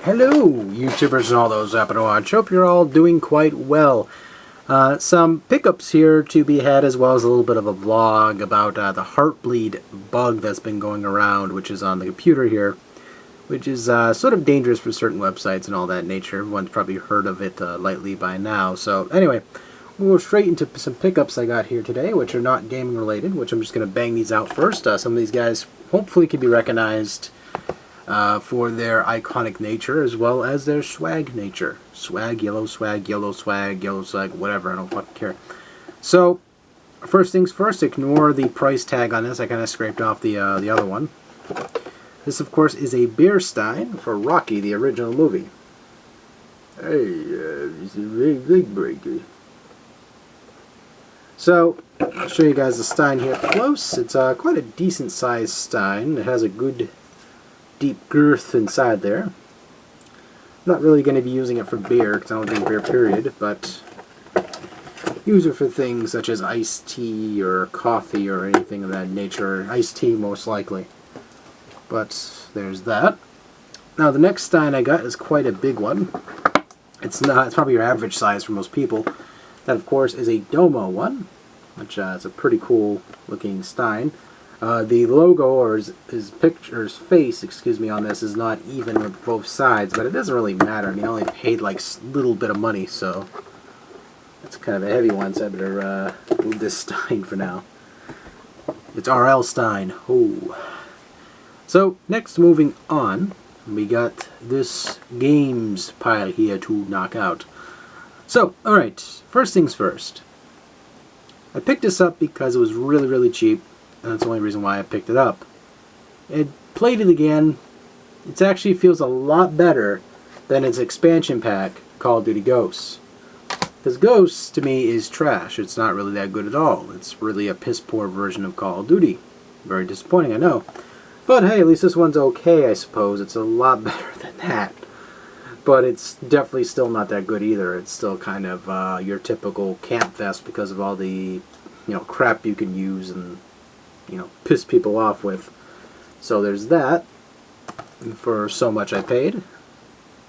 Hello, YouTubers and all those happen to watch. Hope you're all doing quite well. Some pickups here to be had, as well as a little bit of a vlog about the Heartbleed bug that's been going around, which is on the computer here, which is sort of dangerous for certain websites and all that nature. Everyone's probably heard of it lightly by now. So anyway, we'll go straight into some pickups I got here today, which are not gaming related, which I'm just going to bang these out first. Some of these guys hopefully can be recognized for their iconic nature, as well as their swag nature. Swag, yellow swag, yellow swag, yellow swag, whatever, I don't fucking care. So, first things first, ignore the price tag on this. I kind of scraped off the other one. This, of course, is a beer stein for Rocky, the original movie. Hey, it's a big breaker. So, I'll show you guys the stein here up close. It's quite a decent sized stein. It has a good deep girth inside there. I'm not really going to be using it for beer, because I don't drink beer, period, but use it for things such as iced tea or coffee or anything of that nature. Iced tea, most likely. But there's that. Now, the next stein I got is quite a big one. It's probably your average size for most people. That, of course, is a Domo one, which is a pretty cool looking stein. The logo, or his picture, his face, excuse me, on this is not even with both sides, but it doesn't really matter. I mean, I only paid like a little bit of money, so it's kind of a heavy one, so I better move this stein for now. It's R.L. Stein. Oh. So, next, moving on, we got this games pile here to knock out. So, alright, first things first. I picked this up because it was really, really cheap. And that's the only reason why I picked it up. It played it again. It actually feels a lot better than its expansion pack, Call of Duty Ghosts. Because Ghosts, to me, is trash. It's not really that good at all. It's really a piss-poor version of Call of Duty. Very disappointing, I know. But hey, at least this one's okay, I suppose. It's a lot better than that. But it's definitely still not that good either. It's still kind of your typical camp fest because of all the, crap you can use and piss people off with. So there's that. For so much I paid.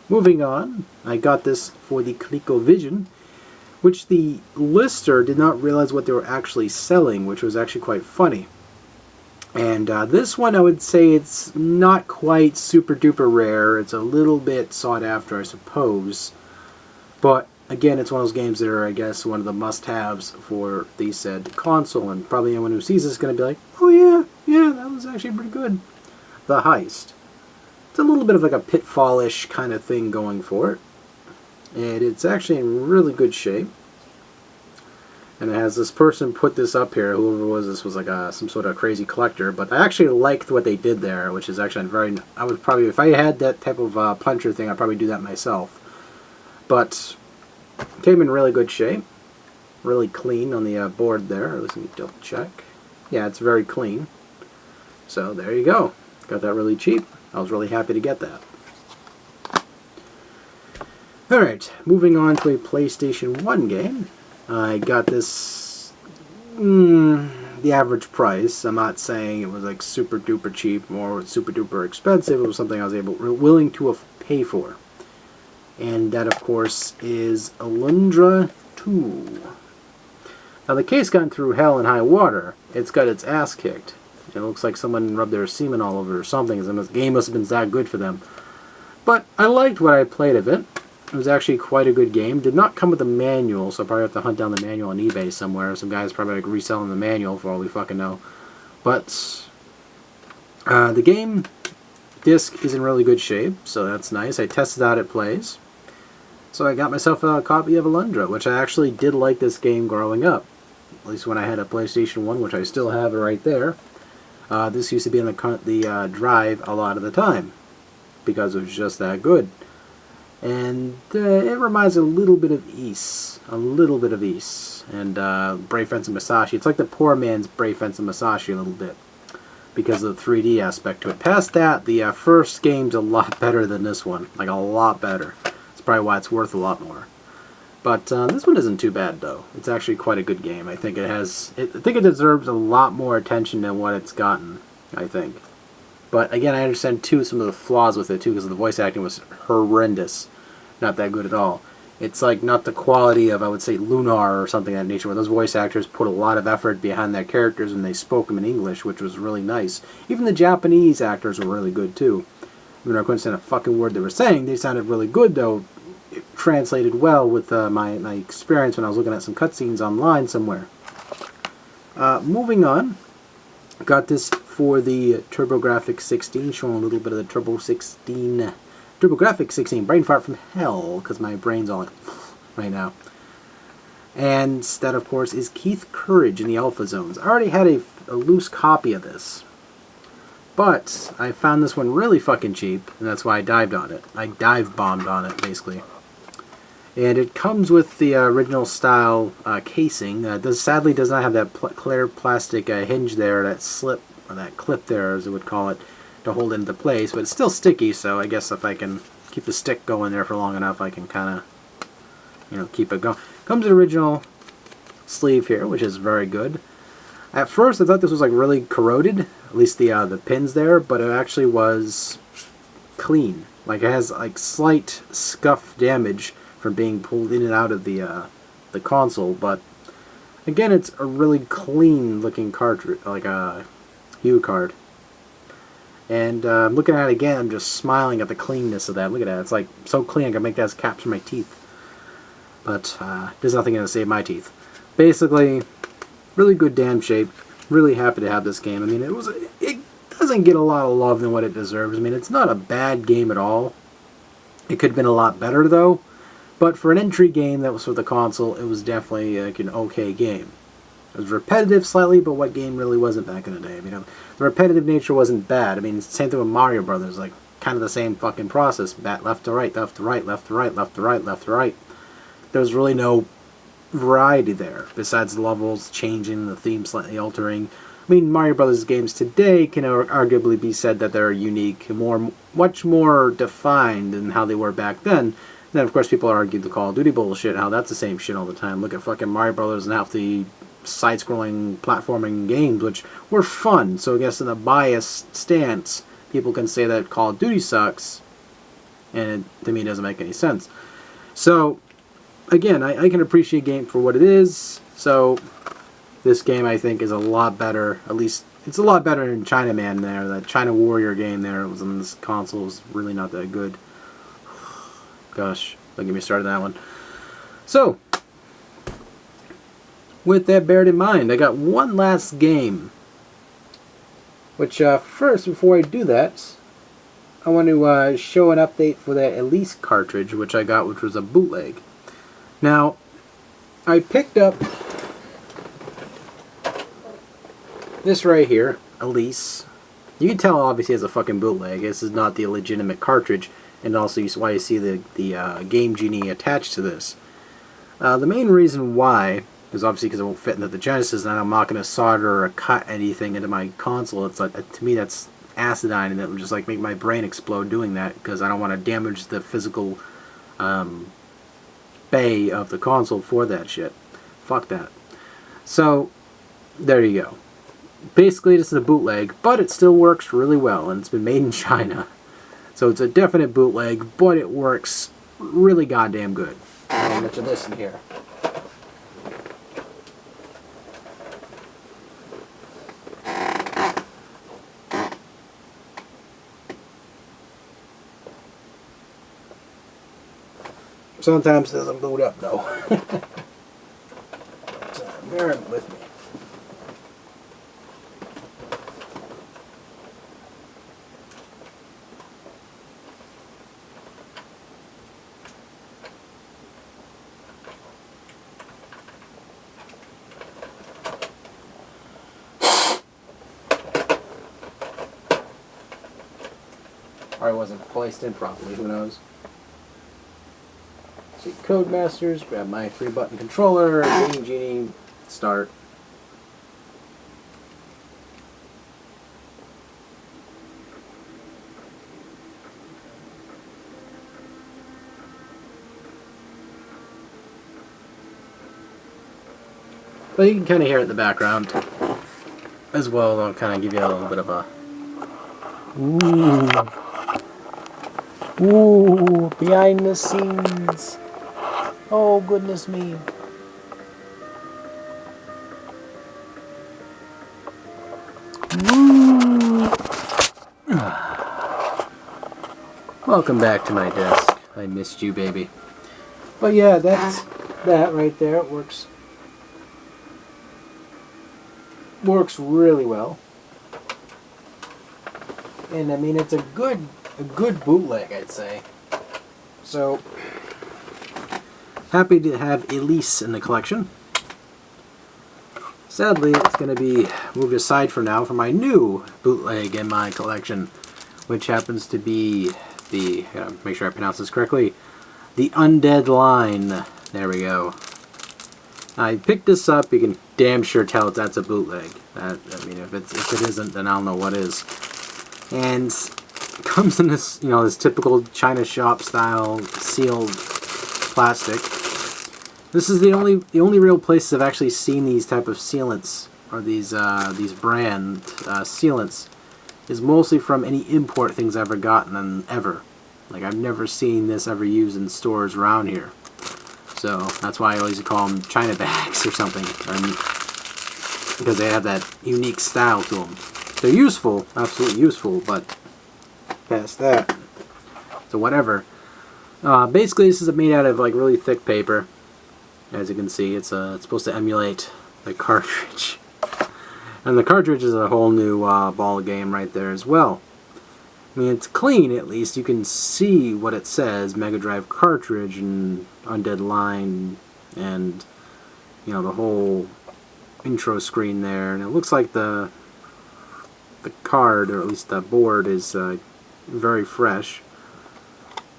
Moving on, I got this for the ColecoVision, which the lister did not realize what they were actually selling, which was actually quite funny. And this one, I would say it's not quite super duper rare. It's a little bit sought after, I suppose. But again, it's one of those games that are, I guess, one of the must-haves for the said console, and probably anyone who sees this is going to be like, oh yeah, that was actually pretty good. The Heist. It's a little bit of like a Pitfall-ish kind of thing going for it, and it's actually in really good shape. And it has this person put this up here, whoever was this was like some sort of crazy collector, but I actually liked what they did there, which is actually I would probably, if I had that type of puncher thing, I'd probably do that myself. But came in really good shape. Really clean on the board there. Let me double check. Yeah, it's very clean. So there you go. Got that really cheap. I was really happy to get that. Alright, moving on to a PlayStation 1 game. I got this the average price. I'm not saying it was like super duper cheap or super duper expensive. It was something I was willing to pay for. And that, of course, is Alundra 2. Now, the case got through hell and high water. It's got its ass kicked. It looks like someone rubbed their semen all over it or something. The game must have been that good for them. But I liked what I played of it. It was actually quite a good game. Did not come with a manual, so I'll probably have to hunt down the manual on eBay somewhere. Some guy's probably like reselling the manual for all we fucking know. But the game disc is in really good shape, so that's nice. I tested out it plays. So I got myself a copy of Alundra, which I actually did like this game growing up. At least when I had a PlayStation 1, which I still have it right there. This used to be in the drive a lot of the time, because it was just that good. And it reminds a little bit of Ys. A little bit of Ys. And Brave Fence and Masashi. It's like the poor man's Brave Fence and Masashi a little bit, because of the 3D aspect to it. Past that, the first game's a lot better than this one. Like, a lot better. It's probably why it's worth a lot more. But this one isn't too bad, though. It's actually quite a good game. I think it deserves a lot more attention than what it's gotten, I think. But again, I understand too some of the flaws with it too, because the voice acting was horrendous, not that good at all. It's like not the quality of, I would say, Lunar or something of that nature, where those voice actors put a lot of effort behind their characters and they spoke them in English, which was really nice. Even the Japanese actors were really good too. I mean, I couldn't understand a fucking word they were saying. They sounded really good though. It translated well with my experience when I was looking at some cutscenes online somewhere. Moving on, got this for the TurboGrafx 16, showing a little bit of the TurboGrafx 16, brain fart from hell, because my brain's all like right now. And that, of course, is Keith Courage in the Alpha Zones. I already had a loose copy of this, but I found this one really fucking cheap, and that's why I dived on it. I dive-bombed on it, basically. And it comes with the original style casing. Sadly does not have that clear plastic hinge there, that slip, or that clip there, as I would call it, to hold it into place. But it's still sticky, so I guess if I can keep the stick going there for long enough, I can kind of, keep it going. Comes with the original sleeve here, which is very good. At first, I thought this was like really corroded, at least the pins there, but it actually was clean. Like it has like slight scuff damage from being pulled in and out of the console, but again, it's a really clean looking cartridge, like a Hue card. And looking at it again, I'm just smiling at the cleanness of that. Look at that, it's like so clean I can make that as capture my teeth. But there's nothing going to save my teeth. Basically, really good damn shape. Really happy to have this game. I mean, it doesn't get a lot of love than what it deserves. I mean, it's not a bad game at all. It could have been a lot better though. But for an entry game that was for the console, it was definitely like an okay game. It was repetitive slightly, but what game really wasn't back in the day? I mean, the repetitive nature wasn't bad. I mean, it's the same thing with Mario Brothers, like kind of the same fucking process. Left to right, left to right, left to right, left to right, left to right. There was really no variety there, besides the levels changing, the theme slightly altering. I mean, Mario Brothers games today can arguably be said that they're unique, much more defined than how they were back then. Then, of course, people argue the Call of Duty bullshit, how that's the same shit all the time. Look at fucking Mario Brothers and half the side-scrolling platforming games, which were fun. So I guess in a biased stance, people can say that Call of Duty sucks, and it, to me, doesn't make any sense. So, again, I can appreciate a game for what it is. So, this game, I think, is a lot better. At least, it's a lot better than Chinaman there. That China Warrior game there was on this console was really not that good. Gosh, don't get me started on that one. So, with that bared in mind, I got one last game. Which, first, before I do that, I want to show an update for that Elise cartridge, which I got, which was a bootleg. Now, I picked up this right here, Elise. You can tell, obviously, it's a fucking bootleg. This is not the legitimate cartridge. And also why you see the Game Genie attached to this. The main reason why is obviously because it won't fit into the Genesis, and I'm not going to solder or cut anything into my console. It's like, to me, that's acidine, and it would just like make my brain explode doing that, because I don't want to damage the physical bay of the console for that shit. Fuck that. So, there you go. Basically, this is a bootleg, but it still works really well, and it's been made in China. So it's a definite bootleg, but it works really goddamn good. How much of this in here? Sometimes it doesn't boot up though. So bear with me. Or it wasn't placed in properly, who knows. See, Codemasters, grab my 3-button controller, Game Genie, start. But you can kind of hear it in the background as well. I'll kind of give you a little bit of a Ooh. Ooh, behind the scenes. Oh, goodness me. Woo. Welcome back to my desk. I missed you, baby. But yeah, that's that right there. It works really well. And I mean, it's a good bootleg, I'd say. So happy to have Elise in the collection. Sadly, it's going to be moved aside for now for my new bootleg in my collection, which happens to be the, make sure I pronounce this correctly, the Undead line. There we go. I picked this up. You can damn sure tell that's a bootleg. I mean, if it isn't, then I don't know what is. And it comes in this, this typical China shop style sealed plastic. This is the only real places I've actually seen these type of sealants, or these brand sealants, is mostly from any import things I've ever gotten ever. Like, I've never seen this ever used in stores around here. So that's why I always call them China bags or something, because they have that unique style to them. They're useful, absolutely useful, but past that, so whatever. Basically, this is made out of like really thick paper. As you can see, it's supposed to emulate the cartridge, and the cartridge is a whole new ball game right there as well. I mean, it's clean at least. You can see what it says: Mega Drive cartridge and Undead line, and the whole intro screen there. And it looks like the card, or at least the board, is very fresh.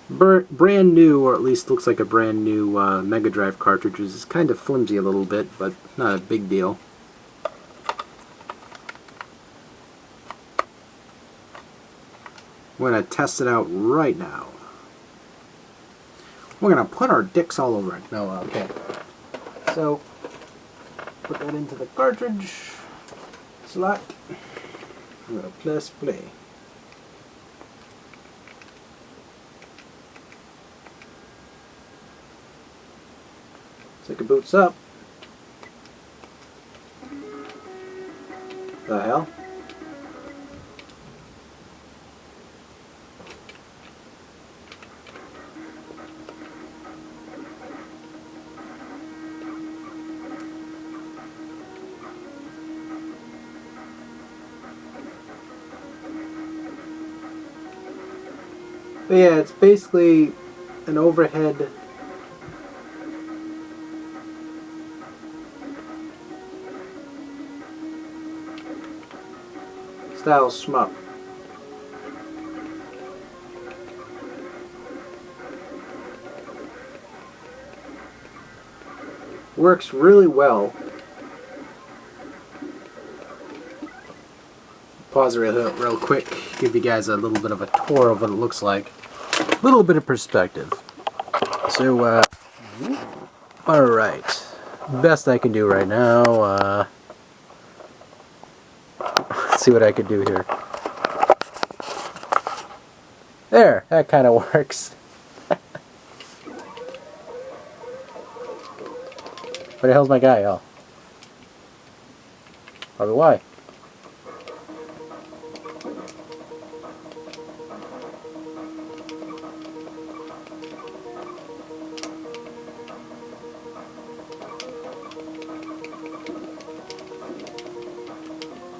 Brand new, or at least looks like a brand new Mega Drive cartridge. It's kind of flimsy a little bit, but not a big deal. We're going to test it out right now. We're going to put our dicks all over it. No, okay. So, put that into the cartridge slot. I'm going to press play. So it boots up. The hell? But yeah, it's basically an overhead style shmup. Works really well. Pause it real quick, give you guys a little bit of a tour of what it looks like. A little bit of perspective. So, alright. Best I can do right now, let's see what I can do here. There, that kind of works. Where the hell's my guy? Oh. Probably why.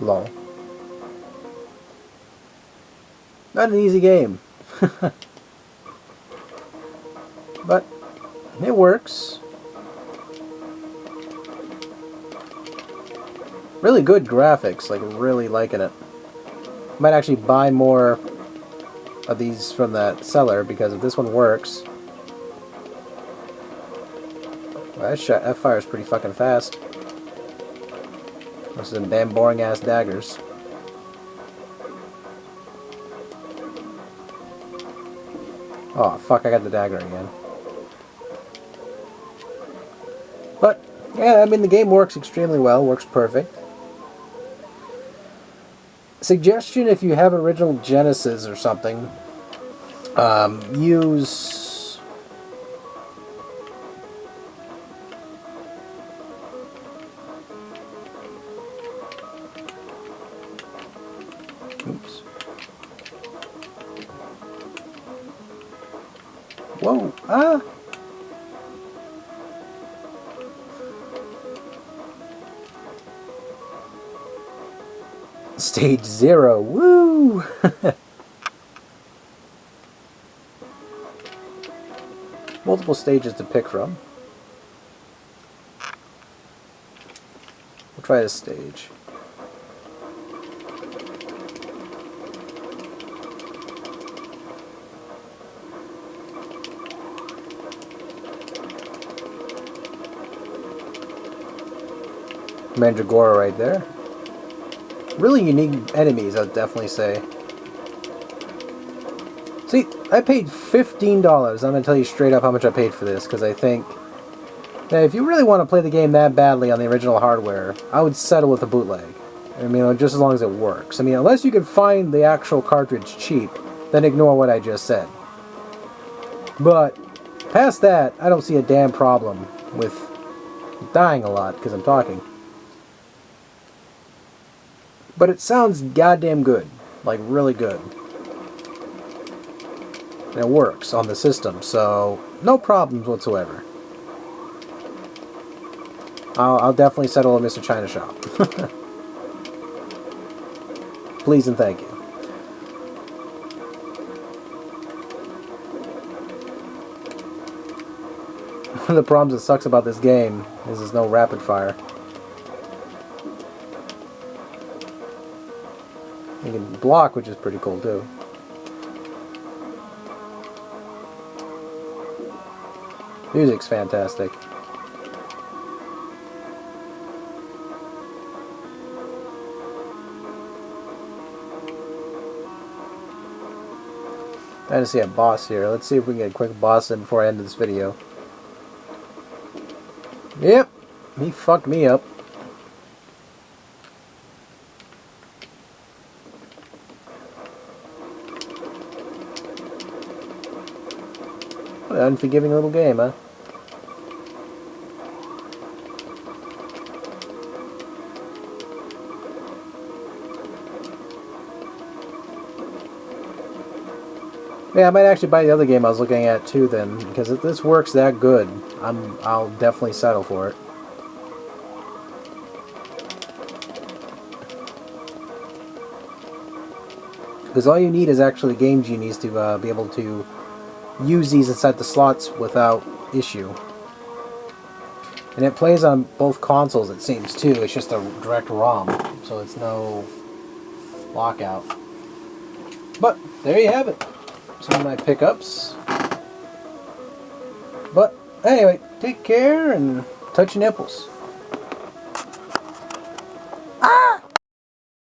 Lol. Not an easy game. But it works. Really good graphics, like really liking it. Might actually buy more of these from that seller, because if this one works, well, that fires pretty fucking fast. Those are some damn boring ass daggers. Oh fuck, I got the dagger again. But yeah, I mean, the game works extremely well, works perfect. Suggestion: if you have original Genesis or something, use oops. Whoa! Ah! Stage 0. Woo! Multiple stages to pick from. We'll try this stage. Mandragora right there. Really unique enemies, I'd definitely say. See, I paid $15. I'm going to tell you straight up how much I paid for this, because I think that if you really want to play the game that badly on the original hardware, I would settle with a bootleg. I mean, just as long as it works. I mean, unless you can find the actual cartridge cheap, then ignore what I just said. But past that, I don't see a damn problem with dying a lot, because I'm talking. But it sounds goddamn good. Like, really good. And it works on the system, so no problems whatsoever. I'll definitely settle at Mr. China Shop. Please and thank you. One of the problems that sucks about this game is there's no rapid fire. You can block, which is pretty cool too. Music's fantastic. I just see a boss here. Let's see if we can get a quick boss in before I end this video. Yep, he fucked me up. What an unforgiving little game, huh? Yeah, I might actually buy the other game I was looking at too then, because if this works that good, I'll definitely settle for it. Because all you need is actually game genies to be able to use these inside the slots without issue. And it plays on both consoles, it seems, too. It's just a direct ROM, so it's no lockout. But there you have it. Some of my pickups. But anyway, take care and touch your nipples.